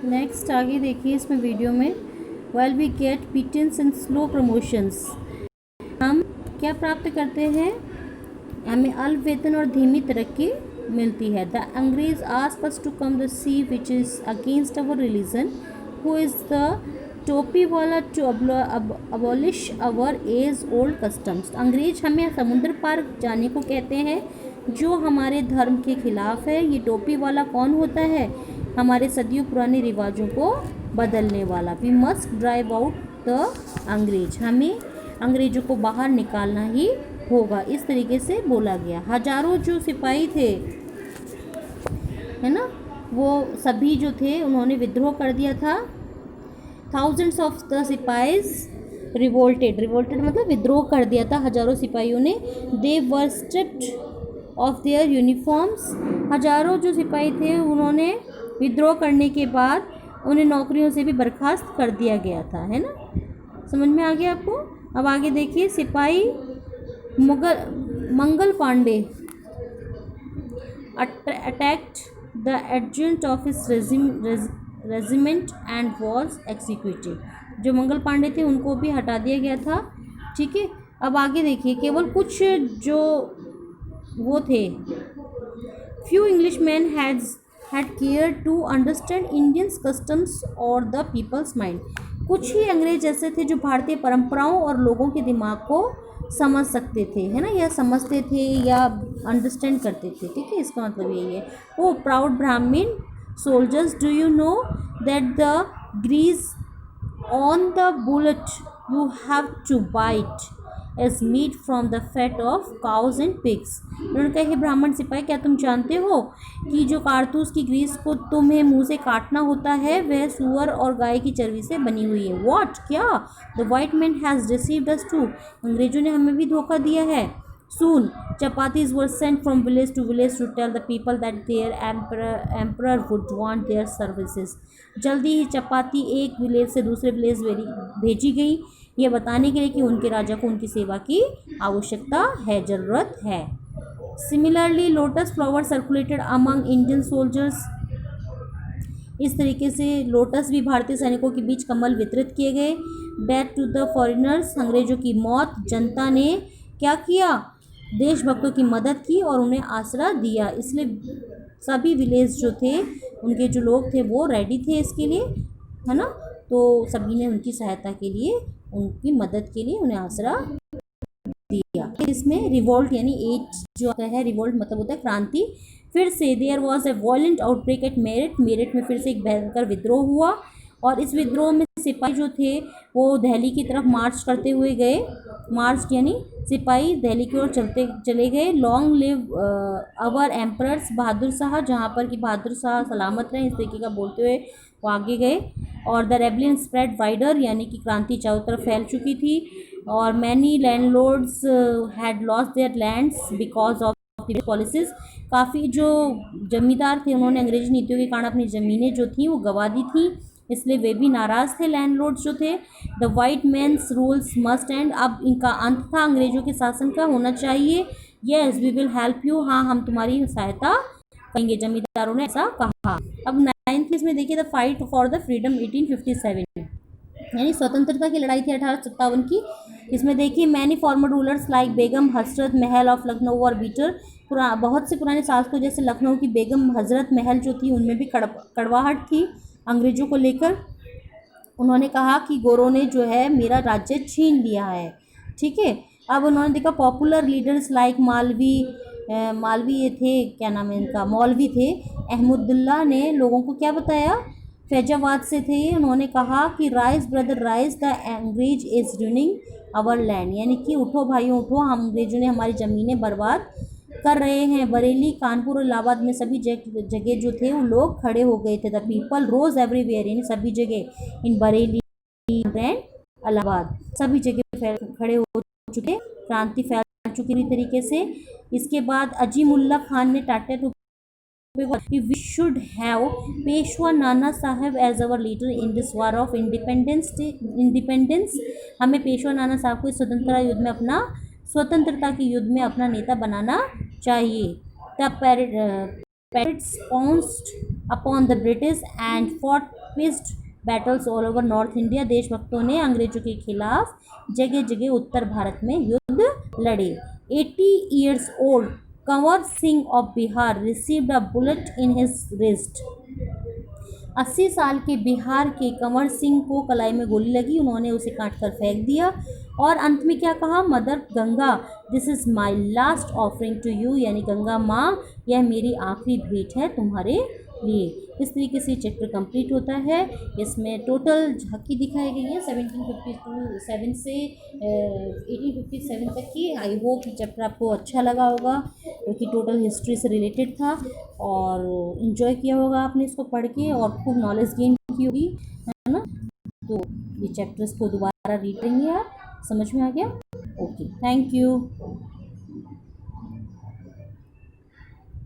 Next आगे देखिए इसमें वीडियो में, well we get beatens in slow promotions, हम क्या प्राप्त करते हैं, हमें अल्प वेतन और धीमी तरक्की मिलती है। द अंग्रेज ask us to come the sea which is against our religion, who is the टोपी वाला to abolish our age old customs. अंग्रेज हमें समुद्र पार जाने को कहते हैं जो हमारे धर्म के खिलाफ है। ये टोपी वाला कौन होता है, हमारे सदियों पुराने रिवाजों को बदलने वाला। We must drive out the अंग्रेज, हमें अंग्रेजों को बाहर निकालना ही होगा, इस तरीके से बोला गया। हजारों जो सिपाही थे, है ना, वो सभी जो थे उन्होंने विद्रोह कर दिया था। Thousands of the sipahis revolted, revolted मतलब विद्रोह कर दिया था हजारों सिपाहियों ने। They were stripped of their uniforms, हजारों जो सिपाही थे उन्होंने विद्रोह करने के बाद उन्हें नौकरियों से भी बर्खास्त कर दिया गया था, है ना। समझ में आ गया आपको। अब आगे देखिए, सिपाही Mangal Pandey attacked the adjutant of his regiment and was executed, जो मंगल पांडे थे उनको भी हटा दिया गया था। ठीक है, अब आगे देखिए, केवल कुछ जो वो थे, few Englishman had cared to understand Indians customs or the people's mind, कुछ ही अंग्रेज ऐसे थे जो भारतीय परंपराओं और लोगों के दिमाग को समझ सकते थे, है ना, या समझते थे या अंडरस्टैंड करते थे। ठीक है, इसका मतलब यही है। O proud Brahmin soldiers, do you know that the grease on the bullet you have to bite is meat from the fat of cows and pigs. उन्होंने कहा, हे ब्राह्मण सिपाही, क्या तुम जानते हो कि जो कारतूस की ग्रीस को तुम्हें मुंह से काटना होता है वह सूअर और गाय की चर्बी से बनी हुई है। व्हाट, क्या? The white man has deceived us too, अंग्रेजों ने हमें भी धोखा दिया है। Soon, chapatis were sent from village to tell the people that their emperor would want their services. जल्दी ही चपाती एक विलेज से दूसरे विलेज भेजी गई, ये बताने के लिए कि उनके राजा को उनकी सेवा की आवश्यकता है, ज़रूरत है। Similarly, lotus flower circulated among Indian soldiers. इस तरीके से लोटस भी भारतीय सैनिकों के बीच कमल वितरित किए गए। Death to the foreigners, अंग्रेजों की मौत, जनता ने क्या किया, देशभक्तों की मदद की और उन्हें आसरा दिया। इसलिए सभी विलेज जो थे, उनके जो लोग थे वो रेडी थे इसके लिए, है ना, तो सभी ने उनकी सहायता के लिए, उनकी मदद के लिए उन्हें आसरा दिया। इसमें रिवोल्ट यानी एज जो है, रिवोल्ट मतलब होता है क्रांति। फिर से there was a violent outbreak at Meerut, Meerut में फिर से एक भयंकर विद्रोह हुआ और इस विद्रोह में सिपाही जो थे वो दिल्ली की तरफ मार्च करते हुए गए। मार्च यानी सिपाही दिल्ली की ओर चले गए। Long live our emperors, Bahadur Shah, जहाँ पर कि बहादुर शाह सलामत रहे, इस तरीके का बोलते हुए वो आगे गए। और द रेबलियन स्प्रेड वाइडर, यानी कि क्रांति चारों तरफ फैल चुकी थी। और many landlords had lost their lands because of policies, काफ़ी जो जमींदार थे उन्होंने अंग्रेजी नीतियों के कारण अपनी ज़मीनें जो थी वो गंवा दी थी, इसलिए वे भी नाराज़ थे, लैंडलॉर्ड्स जो थे। The white man's rules must end, अब इनका अंत था, अंग्रेजों के शासन का होना चाहिए। Yes we will help you, हाँ हम तुम्हारी सहायता करेंगे, जमींदारों ने ऐसा कहा। अब 9th इसमें देखिए, the fight for the freedom 1857, यानी स्वतंत्रता की लड़ाई थी 1857 की। इसमें देखिए, many farmer rulers like Begum Hazrat Mahal of Lucknow और बीटर, बहुत से पुराने शासकों जैसे लखनऊ की बेगम हजरत महल जो थी उनमें भी कड़वाहट थी अंग्रेजों को लेकर। उन्होंने कहा कि गोरों ने जो है मेरा राज्य छीन लिया है। ठीक है, अब उन्होंने देखा पॉपुलर लीडर्स लाइक मालवी ये थे, क्या नाम है इनका, मौलवी थे, अहमदुल्ला ने लोगों को क्या बताया, फैजाबाद से थे। उन्होंने कहा कि राइज ब्रदर राइज, द अंग्रेज इज रूइनिंग आवर लैंड, यानी कि उठो भाइयों उठो, हम अंग्रेजों ने हमारी ज़मीनें बर्बाद कर रहे हैं। बरेली, कानपुर और इलाहाबाद में सभी जगह जो थे वो लोग खड़े हो गए थे। द पीपल रोज एवरीवेयर, यानी सभी जगह, इन बरेली एंड इलाहाबाद सभी जगह खड़े हो चुके, क्रांति फैल चुकी तरीके से। इसके बाद अजीमुल्ला खान ने टाटा टू we should have Peshwa Nana Sahab as our leader in this war of independence, हमें पेशवा नाना साहब को स्वतंत्रता के युद्ध में अपना नेता बनाना चाहिए। The patriots pounced upon the British and fought faced battles all over north India. देशभक्तों ने अंग्रेजों के खिलाफ जगह जगह उत्तर भारत में युद्ध लड़े। 80 years old Kanwar Singh of Bihar received a bullet in his wrist. 80 साल के बिहार के कंवर सिंह को कलाई में गोली लगी, उन्होंने उसे काट कर फेंक दिया और अंत में क्या कहा, mother Ganga this is my last offering to you, यानी गंगा माँ यह मेरी आखिरी भेंट है तुम्हारे लिए। इस तरीके से चैप्टर कंप्लीट होता है। इसमें टोटल झांकी दिखाई गई है 1757 से 1857 तक की। आई होप ये चैप्टर आपको अच्छा लगा होगा क्योंकि टोटल हिस्ट्री से रिलेटेड था और इन्जॉय किया होगा आपने इसको पढ़ के और खूब नॉलेज गेन की होगी, है ना। तो ये चैप्टर्स को दोबारा रीड करेंगे आप, समझ में आ गया? Okay, thank you.